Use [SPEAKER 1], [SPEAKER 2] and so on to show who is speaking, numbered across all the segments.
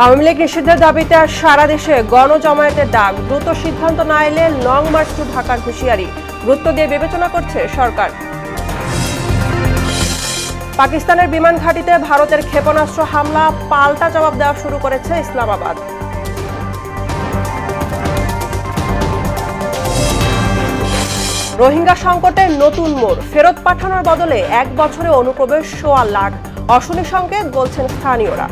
[SPEAKER 1] আওয়ামী লীগ নিষিদ্ধের দাবিতে আজ সারা দেশে গণজমায়েতের ডাক। দ্রুত সিদ্ধান্ত না এলে লং মার্চ টু ঢাকার হুঁশিয়ারি। গুরুত্ব দিয়ে বিবেচনা করছে সরকার। পাকিস্তানের বিমান ঘাঁটিতে ভারতের ক্ষেপণাস্ত্র হামলা, পাল্টা জবাব দেওয়া শুরু করেছে ইসলামাবাদ। রোহিঙ্গা সংকটে নতুন মোড়, ফেরত পাঠানোর বদলে 1 বছরে অনুপ্রবেশ 1.25 লাখ, অশনি সংকেত বলছেন স্থানীয়রা।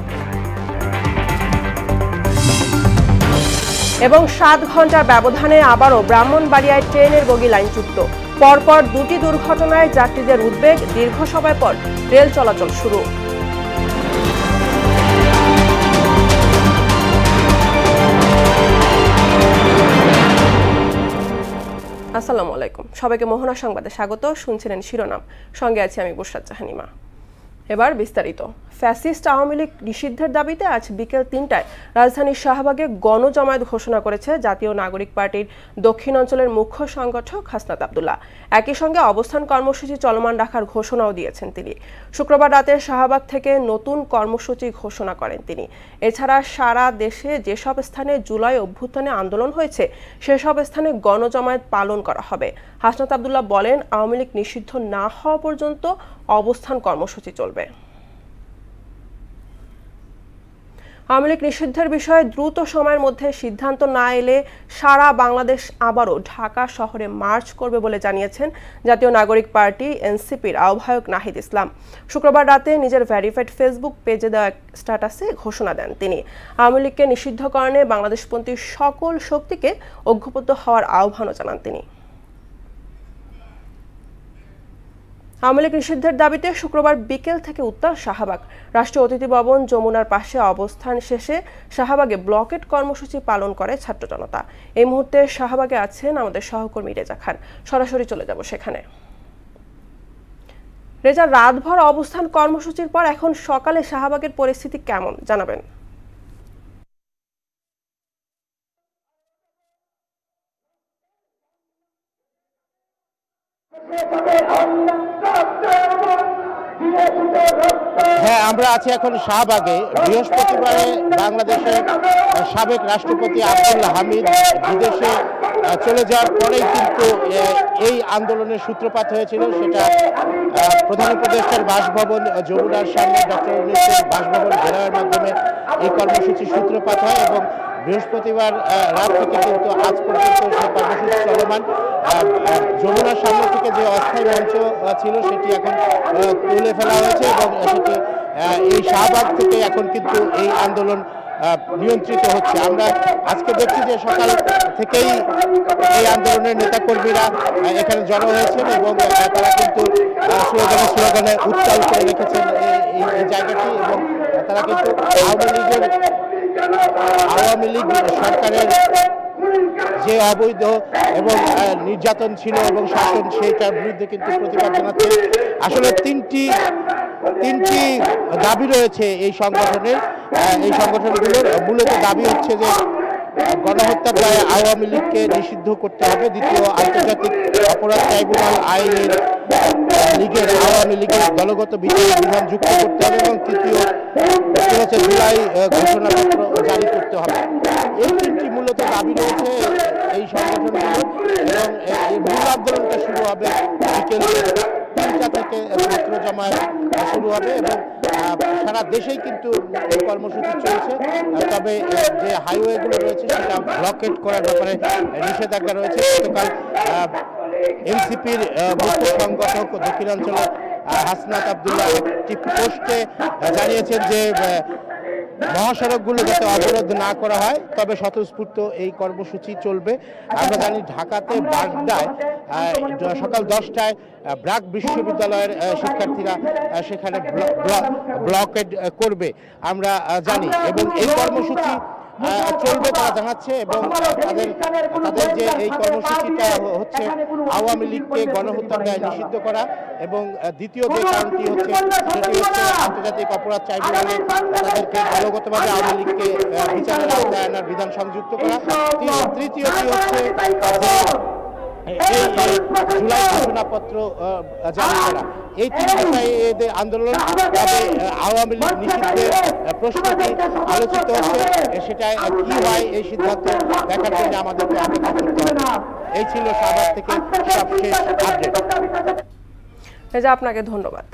[SPEAKER 1] এবং 7 ঘন্টার ব্যবধানে আবারও ব্রাহ্মণবাড়িয়ায় ট্রেনের বগি লাইনচ্যুত। পরপর দুটি দুর্ঘটনায় যাত্রীদের উদ্বেগ, দীর্ঘ সময় পর রেল চলাচল শুরু। আসসালামু আলাইকুম, সবাইকে মোহনা সংবাদে স্বাগত। শুনছিলেন শিরোনাম, সঙ্গে আছি আমি বুশরাত জাহানিমা। এবার বিস্তারিত। ফ্যাসিস্ট আওয়ামী লীগ নিষিদ্ধের দাবিতে আজ বিকেল 3টায় রাজধানীর শাহবাগে গণজমায়েত ঘোষণা করেছে জাতীয় নাগরিক পার্টির দক্ষিণ অঞ্চলের মুখ্য সংগঠক হাসনাত আব্দুল্লাহ। একই সঙ্গে অবস্থান কর্মসূচি চলমান রাখার ঘোষণাও দিয়েছেন তিনি। শুক্রবার রাতে শাহবাগ থেকে নতুন কর্মসূচি ঘোষণা করেন তিনি। এছাড়া সারা দেশে যেসব স্থানে জুলাই অভ্যুত্থানে আন্দোলন হয়েছে সেসব স্থানে গণজমায়েত পালন করা হবে। হাসনাত আব্দুল্লাহ বলেন, আওয়ামী লীগ নিষিদ্ধ না হওয়া পর্যন্ত অবস্থান কর্মসূচি চলবে। আওয়ামী লীগ নিষিদ্ধের বিষয়ে দ্রুত সময়ের মধ্যে সিদ্ধান্ত না এলে সারা বাংলাদেশ আবারও ঢাকা শহরে মার্চ করবে বলে জানিয়েছেন জাতীয় নাগরিক পার্টি এনসিপির আহ্বায়ক নাহিদ ইসলাম। শুক্রবার রাতে নিজের ভেরিফাইড ফেসবুক পেজে দেওয়া স্ট্যাটাসে ঘোষণা দেন তিনি। আওয়ামী লীগকে নিষিদ্ধকরণে বাংলাদেশপন্থী সকল শক্তিকে ঐক্যবদ্ধ হওয়ার আহ্বানও জানান তিনি। আওয়ামী লীগ নিষিদ্ধের দাবিতে শুক্রবার বিকেল থেকে উত্তাল শাহবাগ। রাষ্ট্রীয় অতিথি ভবন যমুনার পাশে অবস্থান শেষে শাহবাগে ব্লকেট কর্মসূচি পালন করে ছাত্র জনতা। এই মুহূর্তে শাহবাগে আছেন আমাদের সহকর্মী রেজা খান, সরাসরি চলে যাব সেখানে। রেজা, রাতভর অবস্থান কর্মসূচির পর এখন সকালে শাহবাগের পরিস্থিতি কেমন জানাবেন?
[SPEAKER 2] হ্যাঁ, আমরা আছি এখন শাহবাগে। বৃহস্পতিবারে বাংলাদেশের সাবেক রাষ্ট্রপতি আব্দুল হামিদ বিদেশে চলে যাওয়ার পরেই কিন্তু এই আন্দোলনের সূত্রপাত হয়েছিল। সেটা প্রধান উপদেষ্টার বাসভবন যমুনার সামনে ডক্টর ইউনূসের বাসভবন ঘেরাওয়ের মাধ্যমে এই কর্মসূচির সূত্রপাত হয় এবং বৃহস্পতিবার রাত থেকে কিন্তু আজ পর্যন্ত সেই কর্মসূচি চলমান। যমুনার সামনে থেকে যে অস্থায়ী মঞ্চ ছিল সেটি এখন তুলে ফেলা হয়েছে এবং সেটি এই শাহবাগ থেকে এখন কিন্তু এই আন্দোলন নিয়ন্ত্রিত হচ্ছে। আমরা আজকে দেখছি যে সকাল থেকেই এই আন্দোলনের নেতাকর্মীরা এখানে জড়ো হয়েছেন এবং তারা কিন্তু স্লোগানে উত্তাল করে রেখেছেন এই জায়গাটি এবং তারা কিন্তু আওয়ামী লীগ সরকারের যে অবৈধ এবং নির্যাতন ছিল এবং শাসন, সেইটার বিরুদ্ধে কিন্তু প্রতিবাদ জানাচ্ছে। আসলে তিনটি দাবি রয়েছে এই সংগঠনের। এই সংগঠনগুলোর মূলত দাবি হচ্ছে যে গণহত্যার দায়ে আওয়ামী লীগকে নিষিদ্ধ করতে হবে। দ্বিতীয়, আন্তর্জাতিক অপরাধ ট্রাইব্যুনাল আইনের লীগের আওয়ামী লীগের দলগত বিধান যুক্ত করতে হবে এবং তৃতীয় হচ্ছে জুলাই ঘোষণাপত্র জারি করতে হবে। এই তিনটি মূলত দাবি রয়েছে এই সংগঠনগুলো এবং এই মূল আন্দোলনটা শুরু হবে বিকেল 3টা থেকে ছাত্র জমায়েত শুরু হবে এবং সারা দেশেই কিন্তু এই কর্মসূচি চলছে। তবে যে হাইওয়েগুলো রয়েছে সেটা ব্লকেট করার ব্যাপারে নিষেধাজ্ঞা রয়েছে। গতকাল এনসিপির মুখ্য সংগঠক দক্ষিণাঞ্চলের হাসনাত আব্দুল্লাহ একটি পোস্টে জানিয়েছেন যে মহাসড়কগুলো যাতে অবরোধ না করা হয়, তবে স্বতঃস্ফূর্ত এই কর্মসূচি চলবে। আমরা জানি ঢাকাতে বাড্ডায় সকাল 10টায় ব্র্যাক বিশ্ববিদ্যালয়ের শিক্ষার্থীরা সেখানে ব্লকেড করবে আমরা জানি এবং এই কর্মসূচি চলবে তারা জানাচ্ছে এবং তাদের যে এই কর্মসূচিটা হচ্ছে আওয়ামী লীগকে গণহত্যার দায়ে নিষিদ্ধ করা এবং দ্বিতীয় যে কারণটি হচ্ছে সেটি হচ্ছে আন্তর্জাতিক অপরাধ ট্রাইব্যুনালে তাদেরকে দলগতভাবে আওয়ামী লীগকে বিচারের আওতায় আনার বিধান সংযুক্ত করা। তৃতীয়টি হচ্ছে জুলাই ঘোষণাপত্র জারি করা, এই 3 বিষয়ে এদের আন্দোলন। তবে আওয়ামী লীগ নিষিদ্ধের প্রশ্নটি আলোচিত হচ্ছে, সেটা কি হয় এই সিদ্ধান্ত দেখার জন্য আমাদেরকে অপেক্ষা করতে হবে। এই ছিল শাহবাগ থেকে সবশেষ আপডেট।
[SPEAKER 1] আপনাকে ধন্যবাদ।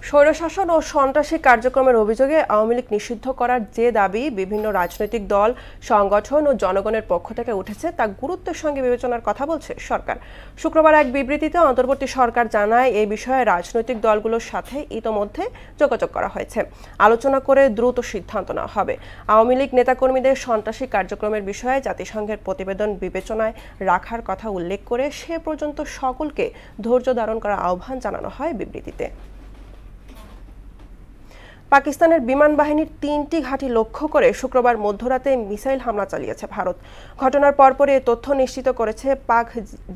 [SPEAKER 1] স্বৈরশাসন ও সন্ত্রাসী কার্যক্রমের অভিযোগে আওয়ামী লীগ নিষিদ্ধ করার যে দাবি বিভিন্ন রাজনৈতিক দল, সংগঠন ও জনগণের পক্ষ থেকে উঠেছে তা গুরুত্বের সঙ্গে বিবেচনার কথা বলছে সরকার। শুক্রবার এক বিবৃতিতে অন্তর্বর্তী সরকার জানায়, এই বিষয়ে রাজনৈতিক দলগুলোর সাথে ইতোমধ্যে যোগাযোগ করা হয়েছে, আলোচনা করে দ্রুত সিদ্ধান্ত নেওয়া হবে। আওয়ামী লীগ নেতাকর্মীদের সন্ত্রাসী কার্যক্রমের বিষয়ে জাতিসংঘের প্রতিবেদন বিবেচনায় রাখার কথা উল্লেখ করে সে পর্যন্ত সকলকে ধৈর্য ধারণ করার আহ্বান জানানো হয় বিবৃতিতে। পাকিস্তানের বিমান বাহিনীর 3টি ঘাঁটি লক্ষ্য করে শুক্রবার মধ্যরাতে মিসাইল হামলা চালিয়েছে ভারত। ঘটনার পরপরই এই তথ্য নিশ্চিত করেছে পাক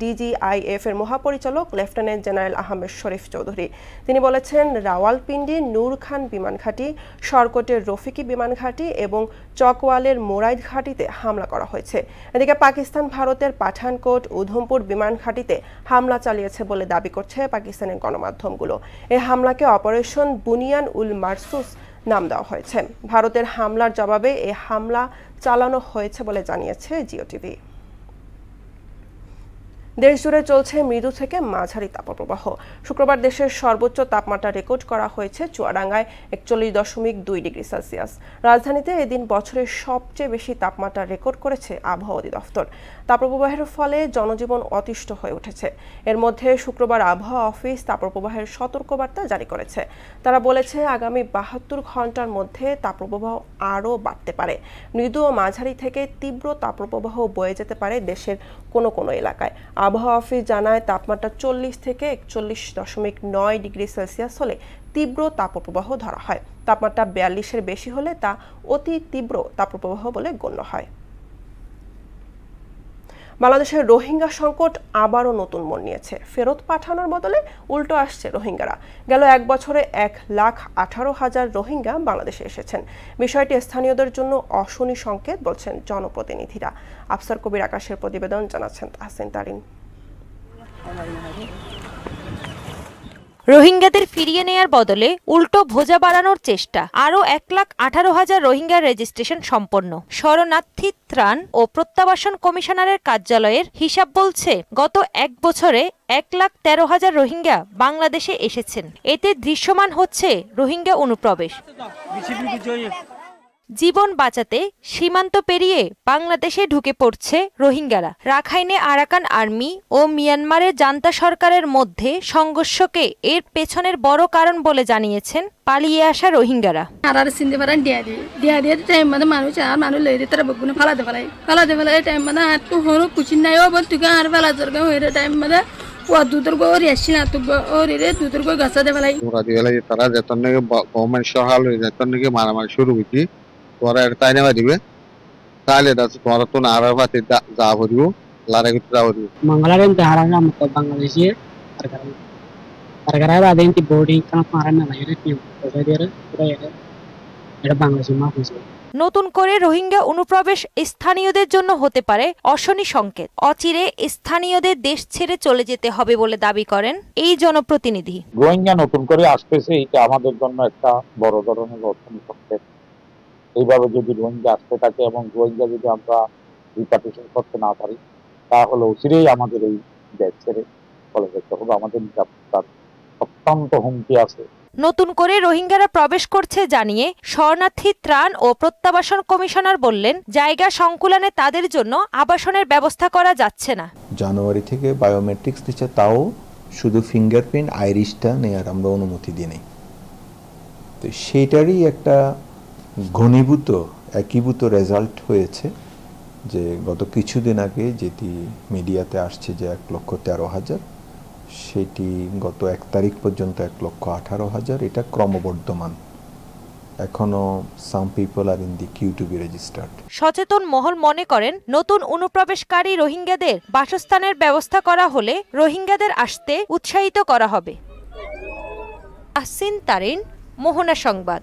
[SPEAKER 1] ডিজিআইএফ এর মহাপরিচালক লেফটেন্যান্ট জেনারেল আহমেদ শরীফ চৌধুরী। তিনি বলেছেন, রাওয়ালপিন্ডির নূর খান বিমান ঘাঁটি, সরকটের রফিকি বিমান ঘাঁটি এবং চকওয়ালের মোরাইদ ঘাঁটিতে হামলা করা হয়েছে। এদিকে পাকিস্তান ভারতের পাঠানকোট, উধমপুর বিমান ঘাঁটিতে হামলা চালিয়েছে বলে দাবি করছে পাকিস্তানের গণমাধ্যমগুলো। এই হামলাকে অপারেশন বুনিয়ান উল মারসুস নাম দেওয়া হয়েছে। ভারতের হামলার জবাবে এই হামলা চালানো হয়েছে বলে জানিয়েছে জিও টিভি। দেশজুড়ে চলছে মৃদু থেকে মাঝারি তাপপ্রবাহ। শুক্রবার দেশের সর্বোচ্চ তাপমাত্রা রেকর্ড করা হয়েছে চুয়াডাঙ্গায় 41.2 ডিগ্রি সেলসিয়াস। রাজধানীতে এদিন বছরের সবচেয়ে বেশি তাপমাত্রা রেকর্ড করেছে আবহাওয়া অধিদপ্তর। তাপপ্রবাহের ফলে জনজীবন অতিষ্ঠ হয়ে উঠেছে। এর মধ্যে শুক্রবার আবহাওয়া অফিস তাপপ্রবাহের সতর্কবার্তা জারি করেছে। তারা বলেছে, আগামী 72 ঘন্টার মধ্যে তাপপ্রবাহ আরও বাড়তে পারে। মৃদু ও মাঝারি থেকে তীব্র তাপপ্রবাহ বয়ে যেতে পারে দেশের কোনো কোনো এলাকায়। আবহাওয়া অফিস জানায়, তাপমাত্রা 40 থেকে 41.9 ডিগ্রি সেলসিয়াস হলে তীব্র তাপপ্রবাহ ধরা হয়। তাপমাত্রা 42-এর বেশি হলে তা অতি তীব্র তাপপ্রবাহ বলে গণ্য হয়। বাংলাদেশের রোহিঙ্গা সংকট আবারও নতুন মোড় নিয়েছে। ফেরত পাঠানোর বদলে উল্টো আসছে রোহিঙ্গারা। গেল 1 বছরে 1,18,000 রোহিঙ্গা বাংলাদেশে এসেছেন। বিষয়টি স্থানীয়দের জন্য অশনি সংকেত বলছেন জনপ্রতিনিধিরা। আফসার কবির আকাশের প্রতিবেদন, জানাচ্ছেন তাহসিন তারিন।
[SPEAKER 3] রোহিঙ্গাদের ফিরিয়ে নেয়ার বদলে উল্টো ভোজা বাড়ানোর চেষ্টা। আরও 1,18,000 রোহিঙ্গার রেজিস্ট্রেশন সম্পন্ন। শরণার্থী ত্রাণ ও প্রত্যাবাসন কমিশনারের কার্যালয়ের হিসাব বলছে, গত 1 বছরে 1,13,000 রোহিঙ্গা বাংলাদেশে এসেছেন। এতে দৃশ্যমান হচ্ছে রোহিঙ্গা অনুপ্রবেশ। জীবন বাঁচাতে সীমান্ত পেরিয়ে বাংলাদেশে ঢুকে পড়ছে রোহিঙ্গারা। রাখাইনে আরাকান আর্মি ও মিয়ানমারের জান্তা সরকারের মধ্যে সংঘর্ষকে এর পেছনের বড় কারণ বলে জানিয়েছেন পালিয়ে আসা রোহিঙ্গারা।
[SPEAKER 4] মারামারি শুরু হয়েছি, তোরা তাই নেওয়া দিবে তাহলে তোরা তো না আরো পাতে যা করিব লারে করতে যা করিব
[SPEAKER 5] मंगलारे हारा मत बांग्लादेशी परगरा आदेंटी बोर्डिंग का मारना लायरे टीम तो देरे पूरा এটা বাংলাদেশি মাফ হয়েছে।
[SPEAKER 3] নতুন করে রোহিঙ্গা অনুপ্রবেশ স্থানীয়দের জন্য হতে পারে অশনি সংকেত। অচিরে স্থানীয়দের দেশ ছেড়ে চলে যেতে হবে বলে দাবি করেন এই জনপ্রতিনিধি।
[SPEAKER 6] রোহিঙ্গা নতুন করে আসতেছে, এটা আমাদের জন্য একটা বড় ধরনের অশনি সংকেত। এইভাবে যদি রোহিঙ্গা আসতে থাকে এবং রোহিঙ্গা যদি আমরা রিপার্টিশন করতে না পারি, তাহলে অচিরেই আমাদের এই দেশ ছেড়ে চলে যেতে হবে। আমাদের নিরাপত্তার অত্যন্ত হুমকি আছে।
[SPEAKER 3] নতুন করে রোহিঙ্গারা প্রবেশ করছে জানিয়ে শরণার্থী ত্রাণ ও প্রত্যাবাসন কমিশনার বললেন, জায়গা সংকুলানে তাদের জন্য আবাসনের ব্যবস্থা করা যাচ্ছে না।
[SPEAKER 7] জানুয়ারি থেকে বায়োমেট্রিক্স দিচ্ছে, তাও শুধু ফিঙ্গারপ্রিন্ট আইরিশটা নেওয়ার আমরা অনুমতি দিই নাই। তো সেইটারই একটা ঘনীভূত একীভূত রেজাল্ট হয়েছে যে গত কিছুদিন আগে যেটি মিডিয়াতে আসছে যে 1,13,000, সেটি গত 1 তারিখ পর্যন্ত 1,18,000। এটা ক্রমবর্ধমান। এখনো some people are in the queue to be registered.
[SPEAKER 3] সচেতন মহল মনে করেন, নতুন অনুপ্রবেশকারী রোহিঙ্গাদের বাসস্থানের ব্যবস্থা করা হলে রোহিঙ্গাদের আসতে উৎসাহিত করা হবে। তাহসিন তারিন, মোহনা সংবাদ।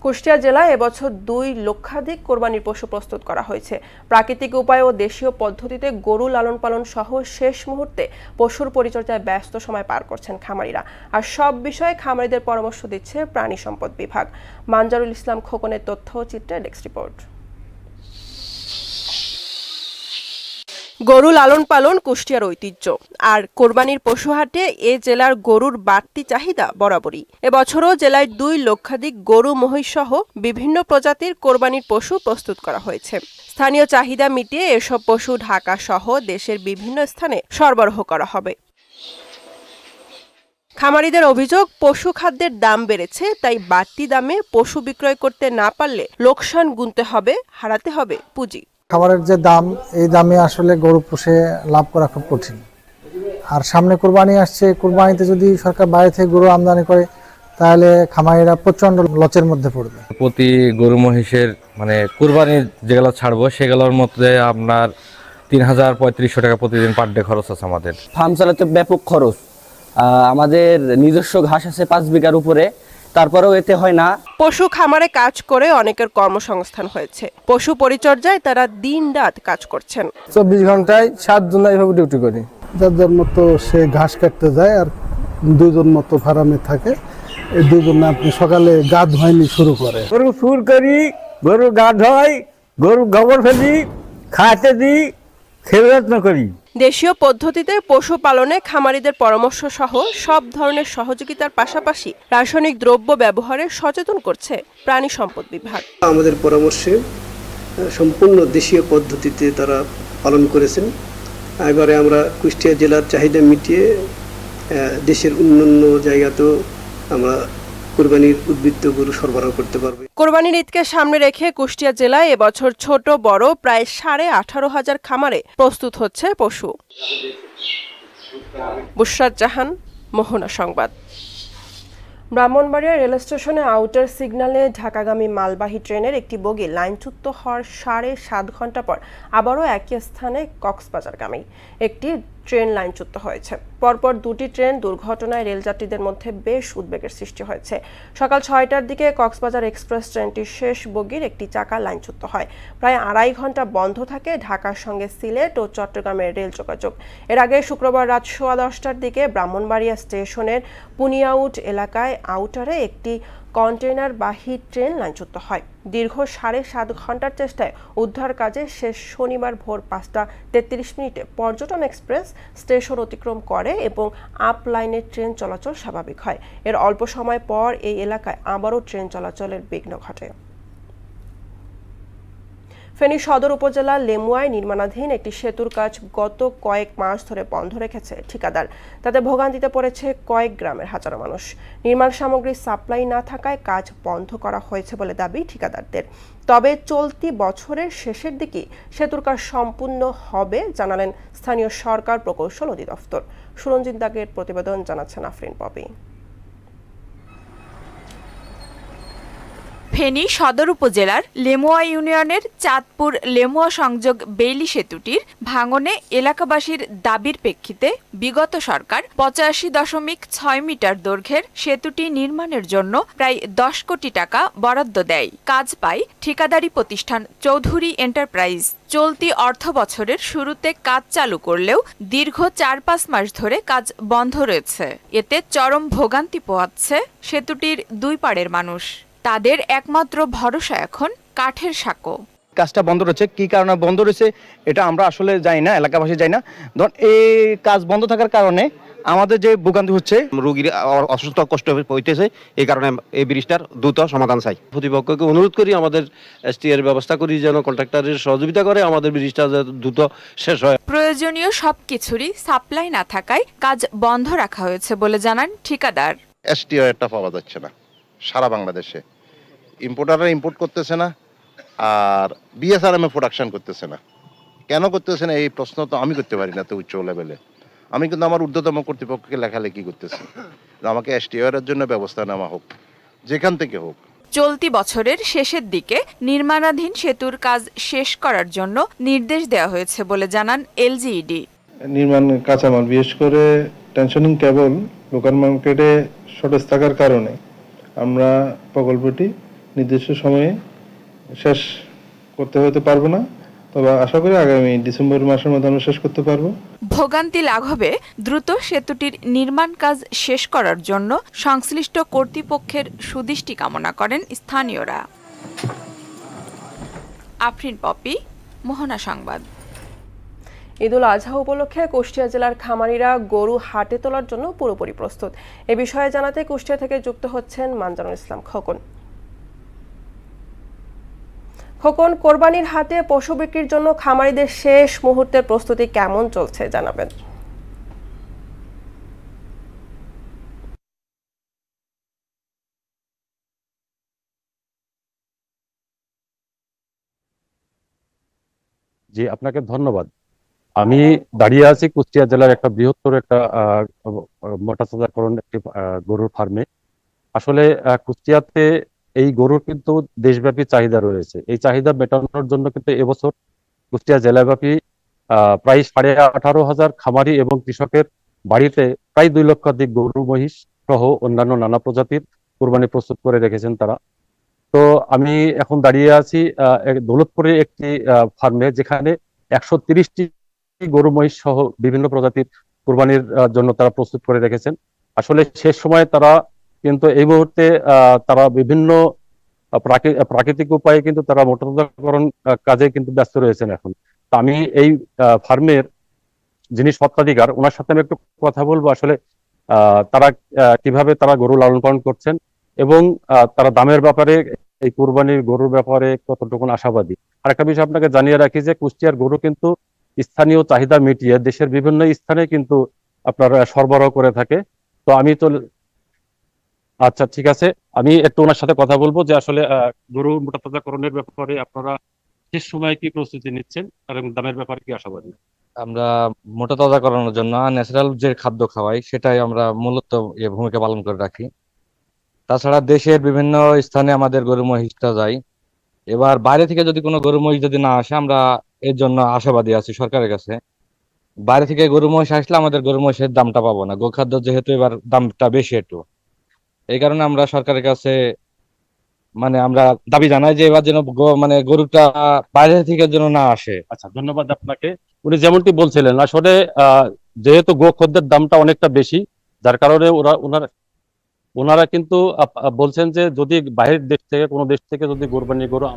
[SPEAKER 1] কুষ্টিয়া জেলায় এবছর 2 লক্ষাধিক কোরবানির পশু প্রস্তুত করা হয়েছে। প্রাকৃতিক উপায় ও দেশীয় পদ্ধতিতে গরু লালন পালন সহ শেষ মুহূর্তে পশুর পরিচর্যায় ব্যস্ত সময় পার করছেন খামারিরা। আর সব বিষয়ে খামারিদের পরামর্শ দিচ্ছে প্রাণী সম্পদ বিভাগ। মানজারুল ইসলাম খোকনের তথ্য চিত্রে ডেস্ক রিপোর্ট। গরু লালন পালন কুষ্টিয়ার ঐতিহ্য, আর কোরবানির পশু হাটে এ জেলার গরুর বাড়তি চাহিদা বরাবরই। এবছরও জেলায় 2 লক্ষাধিক গরু মহিষ সহ বিভিন্ন প্রজাতির কোরবানির পশু প্রস্তুত করা হয়েছে। স্থানীয় চাহিদা মিটিয়ে এসব পশু ঢাকা সহ দেশের বিভিন্ন স্থানে সরবরাহ করা হবে। খামারিদের অভিযোগ, পশু খাদ্যের দাম বেড়েছে, তাই বাড়তি দামে পশু বিক্রয় করতে না পারলে লোকসান গুনতে হবে, হারাতে হবে পুঁজি।
[SPEAKER 8] খাবারের যে দাম, এই দামে আসলে গরু পুষে লাভ করা খুব কঠিন। আর সামনে কোরবানি আসছে, কোরবানিতে যদি সরকার বাইরে থেকে গরু আমদানি করে তাহলে খামারিরা প্রচন্ড লচের মধ্যে পড়বে।
[SPEAKER 9] প্রতি গরু মহিষের মানে কোরবানির যেগুলো ছাড়বো সেগুলোর মধ্যে আপনার 3000-3500 টাকা প্রতিদিন পার ডে খরচ আছে আমাদের।
[SPEAKER 10] ফার্ম চালাতে ব্যাপক খরচ। আমাদের নিজস্ব ঘাস আছে 5 বিঘার উপরে, তারপরেও এতে হয় না।
[SPEAKER 1] পশু খামারে কাজ করে অনেকের কর্মসংস্থান হয়েছে। পশু পরিচর্যায় তারা দিন রাত কাজ করছেন।
[SPEAKER 11] 24 ঘন্টায় 7 জন এইভাবে ডিউটি করি।
[SPEAKER 12] যার মতো সে ঘাস কাটতে যায় আর 2 জন মতো ফার্মে থাকে। এই 2 জন আপনি সকালে গা ধোয়াইনি শুরু করে।
[SPEAKER 11] গরু সুর করি, গরু গা ধোয়, গরু গোবর ফেলি, খাতে দিই, খেয়ে যত্ন করি।
[SPEAKER 1] দেশীয় পদ্ধতিতে পশু পালনে খামারিদের পরামর্শ সহ সব ধরনের সহযোগিতার পাশাপাশি রাসায়নিক দ্রব্য ব্যবহারে সচেতন করছে প্রাণী সম্পদ বিভাগ।
[SPEAKER 13] আমাদের পরামর্শে সম্পূর্ণ দেশীয় পদ্ধতিতে তারা পালন করেছেন। এবারে আমরা কুষ্টিয়া জেলার চাহিদা মিটিয়ে দেশের অন্যান্য জায়গাতেও আমরা কোরবানির উদ্বৃত্ত গরু সরবরাহ করতে পারবে।
[SPEAKER 1] কোরবানির ঈদকে সামনে রেখে কুষ্টিয়া জেলায় এবছর ছোট বড় প্রায় 18,500 খামারে প্রস্তুত হচ্ছে পশু। বুশরাত জাহান, মোহনা সংবাদ। ব্রাহ্মণবাড়িয়া রেল স্টেশনে আউটার সিগন্যালে ঢাকাগামী মালবাহী ট্রেনের একটি বগি লাইনচ্যুত হওয়ার 7.5 ঘন্টা পর আবারও একই স্থানে কক্সবাজারগামী একটি ট্রেন লাইনচ্যুত হয়েছে। পরপর 2টি ট্রেন দুর্ঘটনায় রেলযাত্রীদের মধ্যে বেশ উদ্বেগের সৃষ্টি হয়েছে। সকাল 6টার দিকে কক্সবাজার এক্সপ্রেস ট্রেনটির শেষ বগির একটি চাকা লাইনচ্যুত হয়। প্রায় 2.5 ঘন্টা বন্ধ থাকে ঢাকার সঙ্গে সিলেট ও চট্টগ্রামের রেল যোগাযোগ। এর আগে শুক্রবার রাত 10:15টার দিকে ব্রাহ্মণবাড়িয়া স্টেশনের পুনিয়াউট এলাকায় আউটারে একটি কন্টেইনার বাহী ট্রেন লাইনচ্যুত হয়। দীর্ঘ 7.5 ঘন্টার চেষ্টায় উদ্ধার কাজে শেষ শনিবার ভোর 5:33 পর্যটন এক্সপ্রেস স্টেশন অতিক্রম করে এবং আপ লাইনের ট্রেন চলাচল স্বাভাবিক হয়। এর অল্প সময় পর এই এলাকায় আবারও ট্রেন চলাচলের বিঘ্ন ঘটে। ফেনী সদর উপজেলার লেমুয়ায় নির্মাণাধীন একটি সেতুর কাজ গত কয়েক মাস ধরে বন্ধ রেখেছে ঠিকাদার। তাতে ভোগান্তিতে পড়েছে কয়েক গ্রামের হাজারো মানুষ। নির্মাণ সামগ্রী সাপ্লাই না থাকায় কাজ বন্ধ করা হয়েছে বলে দাবি ঠিকাদারদের। তবে চলতি বছরের শেষের দিকে সেতুর কাজ সম্পূর্ণ হবে জানালেন স্থানীয় সরকার প্রকৌশল অধিদপ্তর। সুরঞ্জিত দাগের প্রতিবেদন জানাচ্ছেন আফরিন পপি।
[SPEAKER 14] ফেনী সদর উপজেলার লেমুয়া ইউনিয়নের চাঁদপুর লেমুয়া সংযোগ বেইলি সেতুটির ভাঙনে এলাকাবাসীর দাবির প্রেক্ষিতে বিগত সরকার 85.6 মিটার দৈর্ঘ্যের সেতুটি নির্মাণের জন্য প্রায় 10 কোটি টাকা বরাদ্দ দেয়। কাজ পায় ঠিকাদারি প্রতিষ্ঠান চৌধুরী এন্টারপ্রাইজ। চলতি অর্থ বছরের শুরুতে কাজ চালু করলেও দীর্ঘ 4-5 মাস ধরে কাজ বন্ধ রয়েছে। এতে চরম ভোগান্তি পোহাচ্ছে সেতুটির 2 পাড়ের মানুষ। তাদের একমাত্র ভরসা এখন কাঠের সাঁকো।
[SPEAKER 15] কাজটা বন্ধ রয়েছে, কি কারণে বন্ধ রয়েছে এটা আমরা আসলে জানি না, এলাকাবাসী জানি না। ধরুন এই কাজ বন্ধ থাকার কারণে আমাদের যে ভোগান্তি হচ্ছে,
[SPEAKER 16] রোগীর অসুস্থ কষ্ট হইতেছে, এই কারণে এই ব্রিজটার দ্রুত সমাধান চাই। প্রতিপক্ষকে অনুরোধ করি আমাদের এসটিআর ব্যবস্থা করি যেন কন্ট্রাক্টরের সহযোগিতা করে আমাদের ব্রিজটা দ্রুত শেষ হয়।
[SPEAKER 14] প্রয়োজনীয় সবকিছুরই সাপ্লাই না থাকায় কাজ বন্ধ রাখা হয়েছে বলে জানান ঠিকাদার।
[SPEAKER 17] এসটিআরটা পাওয়া যাচ্ছে না সারা বাংলাদেশে, ইম্পোর্টাররা ইম্পোর্ট করতেছে না, আর বিএসআরএম প্রোডাকশন করতেছে না। কেন করতেছে না এই প্রশ্ন তো আমি করতে পারি না তো উচ্চ লেভেলে। আমি কিন্তু আমার ঊর্ধ্বতম কর্তৃপক্ষকে লেখালেখি করতেছি আমাকে এসটিআর এর জন্য ব্যবস্থা নেওয়া হোক, যেখান থেকে হোক।
[SPEAKER 14] চলতি বছরের শেষের দিকে নির্মাণাধীন সেতুর কাজ শেষ করার জন্য নির্দেশ দেওয়া হয়েছে বলে জানান এলজিইডি।
[SPEAKER 18] নির্মাণ কাঁচামাল বিশেষ করে টেনশনিং কেবল লোকাল মার্কেটে শর্টেজ থাকার কারণে আমরা প্রকল্পটি নির্দিষ্ট সময়ে শেষ করতে হতে পারবো না, তবে আশা করি আগামী ডিসেম্বর মাসের মধ্যে আমরা শেষ করতে পারবো।
[SPEAKER 14] ভোগান্তি লাঘবে দ্রুত সেতুটির নির্মাণ কাজ শেষ করার জন্য সংশ্লিষ্ট কর্তৃপক্ষের সুদৃষ্টি কামনা করেন স্থানীয়রা। আফরিন পপি, মোহনা সংবাদ।
[SPEAKER 1] ঈদুল আজহা উপলক্ষে কুষ্টিয়া জেলার খামারিরা গরু হাটে তোলার জন্য পুরোপুরি প্রস্তুত। এ বিষয়ে জানাতে কুষ্টিয়া থেকে যুক্ত হচ্ছেন মানজানুল ইসলাম খোকন। খোকন, কোরবানির হাটে পশু বিক্রির জন্য খামারিদের শেষ মুহূর্তের প্রস্তুতি কেমন চলছে জানাবেন।
[SPEAKER 19] জি, আপনাকে ধন্যবাদ। আমি দাঁড়িয়ে আছি কুষ্টিয়া জেলার একটা বৃহত্তর একটা মোটাতাজাকরণ একটি গরুর ফার্মে। আসলে কুষ্টিয়াতে এই গরুর কিন্তু দেশব্যাপী চাহিদা রয়েছে। এই চাহিদা মেটানোর জন্য কিন্তু এবছর কুষ্টিয়া জেলাব্যাপী প্রায় 18,500 খামারি এবং কৃষকের বাড়িতে প্রায় 2 লক্ষাধিক গরু মহিষ সহ অন্যান্য নানা প্রজাতির কোরবানি প্রস্তুত করে রেখেছেন তারা। তো আমি এখন দাঁড়িয়ে আছি দৌলতপুরের একটি ফার্মে, যেখানে 130টি গরু মহিষ সহ বিভিন্ন প্রজাতির কোরবানির জন্য তারা প্রস্তুত করে রেখেছেন। আসলে শেষ সময় তারা কিন্তু এই মুহূর্তে তারা বিভিন্ন প্রাকৃতিক উপায়ে কিন্তু তারা মোটরকরণ কাজে কিন্তু ব্যস্ত রয়েছেন এখন। তো আমি এই ফার্মের যিনি স্বত্বাধিকার, ওনার সাথে আমি একটু কথা বলবো আসলে তারা কিভাবে তারা গরু লালন পালন করছেন এবং তারা দামের ব্যাপারে, এই কুরবানির গরুর ব্যাপারে কতটুকু আশাবাদী। আরেকটা বিষয় আপনাকে জানিয়ে রাখি যে কুষ্টিয়ার গরু কিন্তু স্থানীয় চাহিদা মিটিয়ে দেশের বিভিন্ন স্থানে কিন্তু আপনার সরবরাহ করে থাকে। তো আমি তো আচ্ছা, ঠিক আছে, আমি একটু ওনার সাথে কথা বলবো যে আসলে গরু মোটাতাজাকরণের ব্যাপারে আপনারা শেষ সময় কি প্রস্তুতি নিচ্ছেন এবং দামের ব্যাপারে কি আশাবাদী।
[SPEAKER 9] আমরা মোটা তাজা করানোর জন্য ন্যাচারাল যে খাদ্য খাওয়াই সেটাই আমরা মূলত ভূমিকা পালন করে রাখি। তাছাড়া দেশের বিভিন্ন স্থানে আমাদের গরু মহিষটা যায়। এবার বাইরে থেকে যদি কোনো গরু মহিষ যদি না আসে, আমরা এর জন্য আশাবাদী আছি সরকারের কাছে। বাইরে থেকে গরু মহিষ আসলে আমাদের গরু মহিষের দামটা পাবো না, গোখাদ্য যেহেতু এবার দামটা বেশি একটু, এই কারণে আমরা সরকারের কাছে মানে আমরা দাবি জানাই যে এবার যেন মানে গরুটা বাইরে থেকে যেন না আসে।
[SPEAKER 19] আচ্ছা, ধন্যবাদ আপনাকে। উনি যেমনটি বলছিলেন আসলে যেহেতু গোখাদ্যের দামটা অনেকটা বেশি, যার কারণে ওনারা কিন্তু বলছেন যে যদি বাইরের দেশ থেকে কোনো দেশ থেকে যদি কোরবানি গরু।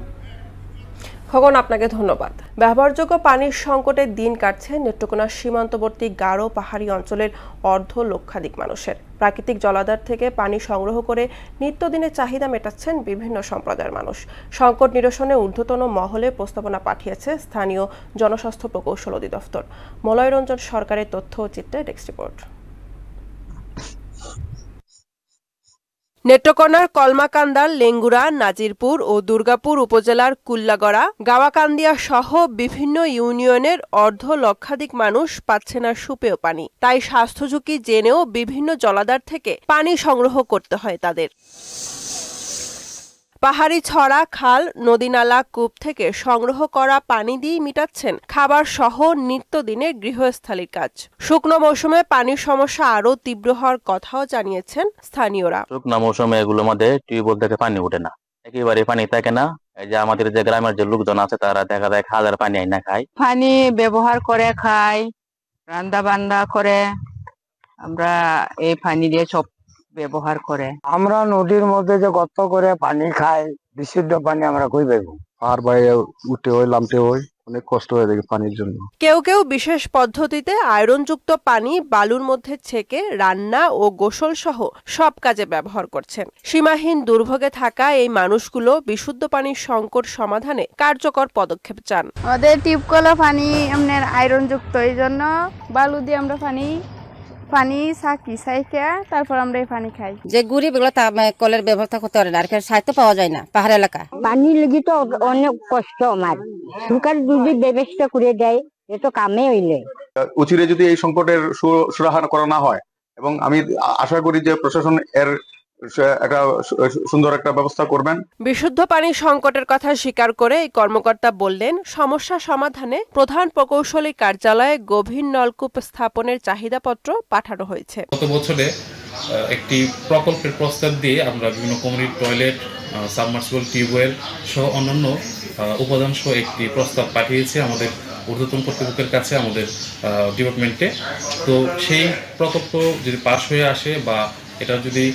[SPEAKER 1] খোকন, আপনাকে ধন্যবাদ। ব্যবহারযোগ্য পানির সংকটে দিন কাটছে নেত্রকোনা সীমান্তবর্তী গারো পাহাড়ি অঞ্চলের অর্ধ লক্ষাধিক মানুষের। প্রাকৃতিক জলাধার থেকে পানি সংগ্রহ করে নিত্যদিনের চাহিদা মেটাচ্ছেন বিভিন্ন সম্প্রদায়ের মানুষ। সংকট নিরসনে ঊর্ধ্বতন মহলে প্রস্তাবনা পাঠিয়েছে স্থানীয় জনস্বাস্থ্য প্রকৌশল অধিদপ্তর। মলয় রঞ্জন সরকারের তথ্য ও চিত্রে ডেস্ক রিপোর্ট। নেত্রকোনার কলমাকান্দার লেঙ্গুরা, নাজিরপুর ও দুর্গাপুর উপজেলার কুল্লাগড়া, গাওয়াকান্দিয়া সহ বিভিন্ন ইউনিয়নের অর্ধ লক্ষাধিক মানুষ পাচ্ছে না সুপেয় পানি। তাই স্বাস্থ্য ঝুঁকি জেনেও বিভিন্ন জলাধার থেকে পানি সংগ্রহ করতে হয় তাদের। পাহাড়ি ছড়া, খাল, নদীনালা, কূপ থেকে সংগ্রহ করা পানি দিয়ে মিটাচ্ছেন খাবার সহ নিত্যদিনের গৃহস্থালির কাজ। শুকনো মৌসুমে পানির সমস্যা আরো তীব্র হওয়ার কথাও জানিয়েছেন স্থানীয়রা।
[SPEAKER 20] শুকনো মৌসুমে এগুলোর মধ্যে টিউবওয়েল থেকে পানি ওঠে না, একেবারে পানি থাকে না। এই যে আমাদের যে গ্রামের যে লোকজন আছে তারা দেখা যায় খালের পানি আইনা খায়,
[SPEAKER 21] পানি ব্যবহার করে খায়, রান্না বান্না করে। আমরা এই পানি দিয়ে সব ব্যবহার করে।
[SPEAKER 11] আমরা নদীর মধ্যে যে গর্ত করে পানি খাই, বিশুদ্ধ পানি আমরা কই পাইব?
[SPEAKER 22] আর বাইরে উঠে হয়, নামতে হয়, অনেক কষ্ট হয়ে থাকে পানির জন্য।
[SPEAKER 1] কেউ কেউ বিশেষ পদ্ধতিতে আয়রনযুক্ত পানি বালুর মধ্যে ছেঁকে রান্না ও গোসল সহ সব কাজে ব্যবহার করছেন। সীমাহীন দুর্ভোগে থাকা এই মানুষগুলো বিশুদ্ধ পানির সংকট সমাধানে কার্যকর পদক্ষেপ চান।
[SPEAKER 23] আমাদের টিউবকলে পানি এমনি আয়রনযুক্ত, এই জন্য বালু দিয়ে আমরা পানি সাকি সাইকে তারপর আমরা এই পানি খাই।
[SPEAKER 24] যে গরিব এগুলো কলের ব্যবস্থা করতে পারে না, আর সাহিত্য পাওয়া যায় না পাহাড় এলাকা।
[SPEAKER 25] পানি লাগি তো অনেক কষ্ট আমার, সরকার যদি ব্যবস্থা করে দেয় এ তো কামে হইলে।
[SPEAKER 26] অচিরে যদি এই সংকটের সুরাহা করা না হয়, এবং আমি আশা করি যে প্রশাসন এর একটা সুন্দর একটা ব্যবস্থা করবেন।
[SPEAKER 1] বিশুদ্ধ পানি সংকটের কথা স্বীকার করে এই কর্মকর্তা বললেন, সমস্যা সমাধানে প্রধান প্রকৌশলী কার্যালয়ে গভীর নলকূপ স্থাপনের চাহিদাপত্র পাঠানো হয়েছে।
[SPEAKER 27] গত বছরে
[SPEAKER 2] একটি প্রকল্পের প্রস্তাব দিয়ে আমরা বিভিন্ন কমিউনিটি টয়লেট, সাবমার্সিবল টিউবওয়েল সহ অন্যান্য উপাদান সহ একটি প্রস্তাব পাঠিয়েছে আমাদের ঊর্ধ্বতন কর্তৃপক্ষের কাছে আমাদের ডিপার্টমেন্টে। তো সেই প্রকল্প যদি পাস হয়ে আসে বা এটা যদি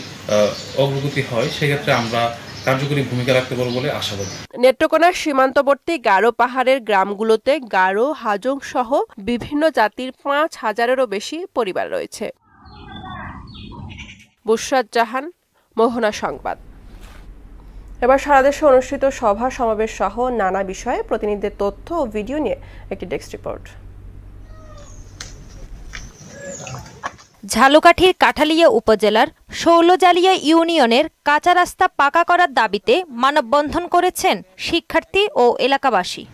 [SPEAKER 2] অগ্রগতি হয় সেক্ষেত্রে আমরা কার্যকরী ভূমিকা রাখতে পারব বলে আশাবাদী।
[SPEAKER 1] নেত্রকোনার সীমান্তবর্তী গারো পাহাড়ের গ্রামগুলোতে গারো, হাজং সহ বিভিন্ন জাতির 5,000-এরও বেশি পরিবার রয়েছে। বুশরাত জাহান, মোহনা সংবাদ। এবার সারা দেশে অনুষ্ঠিত সভা সমাবেশ সহ নানা বিষয়ে প্রতিনিধিদের তথ্য ও ভিডিও নিয়ে একটি ডেস্ক রিপোর্ট।
[SPEAKER 3] ঝালকাঠির কাঠালিয়া উপজেলার শৌলজালিয়া ইউনিয়নের কাঁচা রাস্তা পাকা করার দাবিতে মানববন্ধন করেছেন শিক্ষার্থী ও এলাকাবাসী।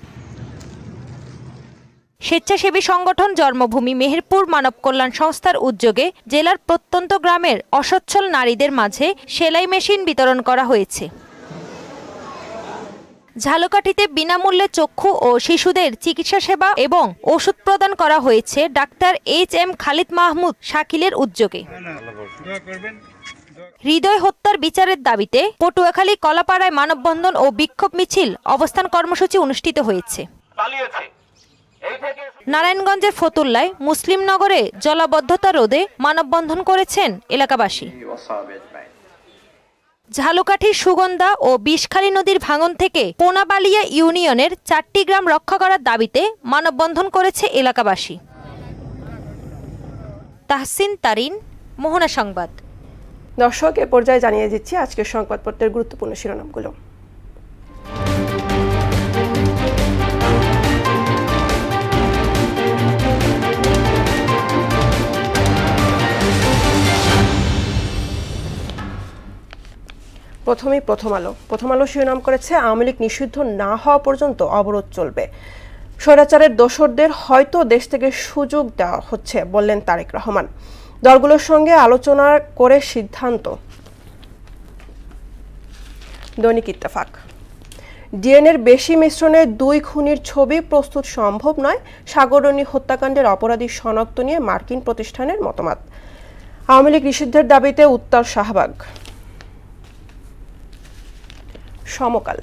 [SPEAKER 3] স্বেচ্ছাসেবী সংগঠন জন্মভূমি মেহেরপুর মানব কল্যাণ সংস্থার উদ্যোগে জেলার প্রত্যন্ত গ্রামের অসচ্ছল নারীদের মাঝে সেলাই মেশিন বিতরণ করা হয়েছে। ঝালকাঠিতে বিনামূল্যে চক্ষু ও শিশুদের চিকিৎসা সেবা এবং ওষুধ প্রদান করা হয়েছে ডাক্তার HM খালিদ মাহমুদ শাকিলের উদ্যোগে। হৃদয় হত্যার বিচারের দাবিতে পটুয়াখালী কলাপাড়ায় মানববন্ধন ও বিক্ষোভ মিছিল অবস্থান কর্মসূচি অনুষ্ঠিত হয়েছে। নারায়ণগঞ্জের ফতুল্লায় মুসলিমনগরে জলাবদ্ধতা রোধে মানববন্ধন করেছেন এলাকাবাসী। ঝালকাঠির সুগন্ধা ও বিষখালী নদীর ভাঙন থেকে পোনাবালিয়া ইউনিয়নের 4টি গ্রাম রক্ষা করার দাবিতে মানববন্ধন করেছে এলাকাবাসী। তাহসিন তারিন, মোহনা সংবাদ।
[SPEAKER 1] দর্শক, এ পর্যায়ে জানিয়ে দিচ্ছি আজকের সংবাদপত্রের গুরুত্বপূর্ণ শিরোনামগুলো। প্রথম আলো শিরোনাম করেছে আওয়ামী লীগ নিষিদ্ধ না হওয়া পর্যন্ত অবরোধ চলবে। স্বৈরাচারের দোসরদের হয়তো দেশ থেকে সুযোগ দেওয়া হচ্ছে বললেন তারেক রহমান। দলগুলোর সঙ্গে আলোচনা করে সিদ্ধান্ত। দৈনিক ইত্তেফাক। ডিএনএর বেশি মিশ্রণে 2 খুনির ছবি প্রস্তুত সম্ভব নয়, সাগররণী হত্যাকাণ্ডের অপরাধী শনাক্ত নিয়ে মার্কিন প্রতিষ্ঠানের মতামত। আওয়ামী লীগ নিষিদ্ধের দাবিতে উত্তর শাহবাগ। সমকাল।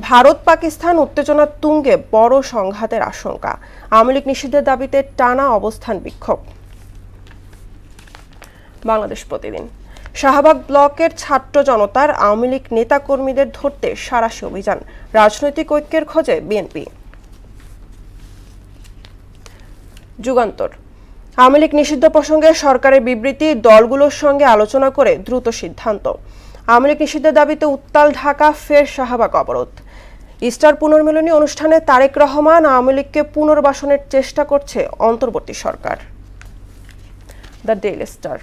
[SPEAKER 1] ভারত পাকিস্তান উত্তেজনা তুঙ্গে বড় সংঘাতের আশঙ্কা। আওয়ামী লীগ নিষিদ্ধের দাবিতে টানা অবস্থান বিক্ষোভ। বাংলাদেশ প্রতিদিন। শাহবাগ ব্লকের ছাত্র জনতার আওয়ামী লীগ নেতাকর্মীদের ধরতে সাঁড়াশি অভিযান, রাজনৈতিক ঐক্যের খোঁজে বিএনপি। যুগান্তর। আওয়ামী লীগ নিষিদ্ধ প্রসঙ্গে সরকারের বিবৃতি, দলগুলোর সঙ্গে আলোচনা করে দ্রুত সিদ্ধান্ত। আওয়ামী লীগ নিষিদ্ধের দাবিতে উত্তাল ঢাকা, ফের শাহবাগ অবরোধ। ইস্টার পুনর্মিলনী অনুষ্ঠানে তারেক রহমান, আওয়ামী লীগকে পুনর্বাসনের চেষ্টা করছে অন্তর্বর্তী সরকার। The Daily Star.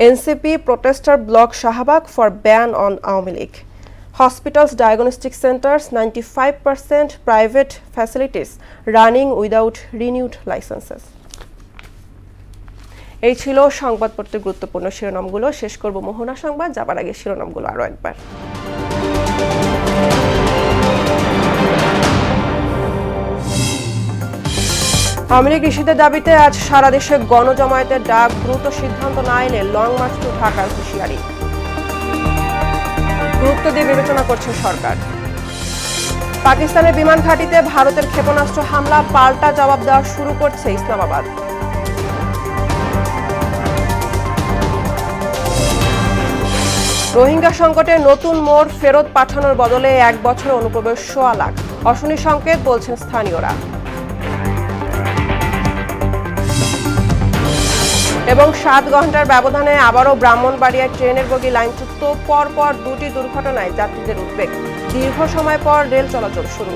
[SPEAKER 1] NCP protester block Shahbagh for ban on Awami League. Hospitals, diagnostic centres, 95% private facilities running without renewed licences. এই ছিল সংবাদপত্রের গুরুত্বপূর্ণ শিরোনামগুলো। শেষ করব মোহনা সংবাদ, যাবার আগে শিরোনামগুলো আরো একবার। আওয়ামী লীগ নিষিদ্ধের দাবিতে আজ সারা দেশে গণজমায়েতের ডাক, দ্রুত সিদ্ধান্ত না এলে লং মার্চ টু ঢাকার হুঁশিয়ারি। গুরুত্ব দিয়ে বিবেচনা করছে সরকার। পাকিস্তানের বিমান ঘাঁটিতে ভারতের ক্ষেপণাস্ত্র হামলা, পাল্টা জবাব দেওয়া শুরু করছে ইসলামাবাদ। রোহিঙ্গা সংকটে নতুন মোড়, ফেরত পাঠানোর বদলে 1 বছরের অনুপ্রবেশ 1.25 লাখ, অশনি সংকেত বলছেন স্থানীয়রা। এবং 7 ঘন্টার ব্যবধানে আবারও ব্রাহ্মণবাড়িয়ায় ট্রেনের বগি লাইনচ্যুত, পরপর 2টি দুর্ঘটনায় যাত্রীদের উদ্বেগ, দীর্ঘ সময় পর রেল চলাচল শুরু।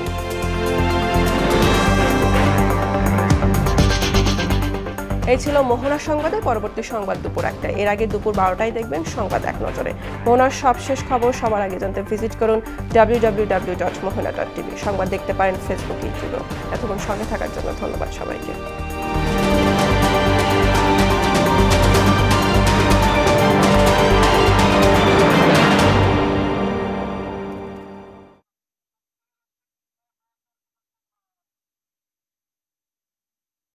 [SPEAKER 1] এই ছিল মোহনা সংবাদে। পরবর্তী সংবাদ দুপুর 1টায়। এর আগে দুপুর 12টায় দেখবেন সংবাদ এক নজরে। মোহনার সবশেষ খবর সবার আগে জানতে ভিজিট করুন www.mohana.tv। সংবাদ দেখতে পারেন ফেসবুক, ইউটিউবে। এতক্ষণ সঙ্গে থাকার জন্য ধন্যবাদ সবাইকে।